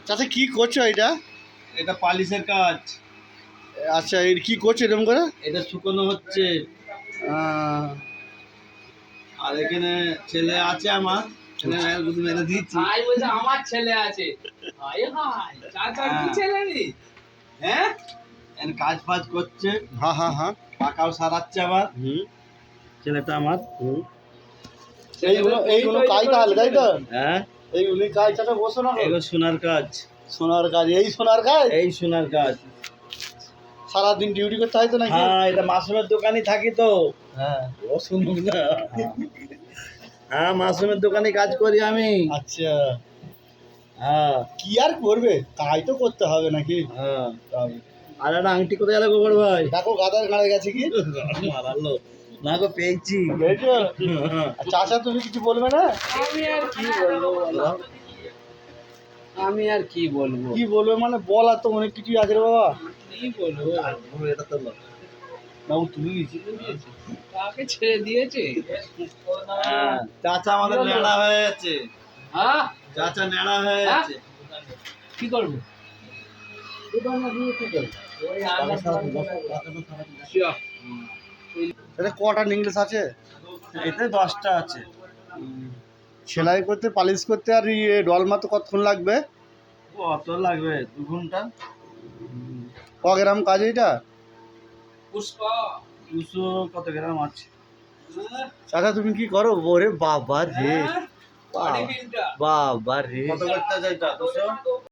চাচা কি করছো এটা? এটা পালিশের কাজ। আচ্ছা, এটা কি করছো এরকম করে? এটা শুকনো হচ্ছে। আর এখানে ছেলে আছে আমার, ছেলে মেরে দিচ্ছি। ভাই বলছে আমার ছেলে আছে। হাই হাই, চাচার কি ছেলে রে? হ্যাঁ, এর কাজ ফাজ করছে, হ্যাঁ হ্যাঁ হ্যাঁ। পাকাও সারাচ্ছে আবার হুম ছেলেটা আমার। এইগুলো কাজ তাহলে, তাই তো? হ্যাঁ, এইগুলি কাজ চাচা, বসো না। এগুলো সোনার কাজ। সোনার কাজ, এই সোনার কাজ, এই সোনার কাজ। সারাদিন ডিউটি করতে হয় তো নাকি? হ্যাঁ, এটা মাসুমের দোকানে থাকি তো। হ্যাঁ। ও শুনুক না। হ্যাঁ, মাসুমের দোকানে কাজ করি আমি। আচ্ছা, হ্যাঁ কি আর করবে, কাজ তো করতে হবে নাকি? হ্যাঁ। আর একটা আংটি কোথায় গেল গোবর ভাই? দেখো গাদার গাড়ে গেছে কি? মারালো না গো, পেয়েছি। বুঝেছো? আর চাচা তুমি কিছু বলবে না? আমি আর কি বলবো বলো? আমি আর কি বলবো? কি বলবে মানে, বলার তো অনেক কিছুই আছে রে বাবা। কি বলবো? এটা তো বাবু তুমি নিচ্ছি। কাকে ছেড়ে দিয়েছে? চাচা আমাদের নেড়া হয়ে যাচ্ছে। হ্যাঁ, চাচা নেড়া হয়ে যাচ্ছে। কি করবো? ওই আমার শিয়া। এটা কটা নেকলেস আছে? এতে 10টা আছে। সেলাই করতে, পালিশ করতে আর ইয়ে ডলমা তো কতক্ষণ লাগবে? কত লাগবে? 2 ঘন্টা। ক গ্রাম কাজ এটা? পুষ্পা 200 কত গ্রাম আছে? চাচা তুমি কি করো? ওরে বাবা রে, বডি বিল্ডার। বাবা রে। কত করতে চাই? 200।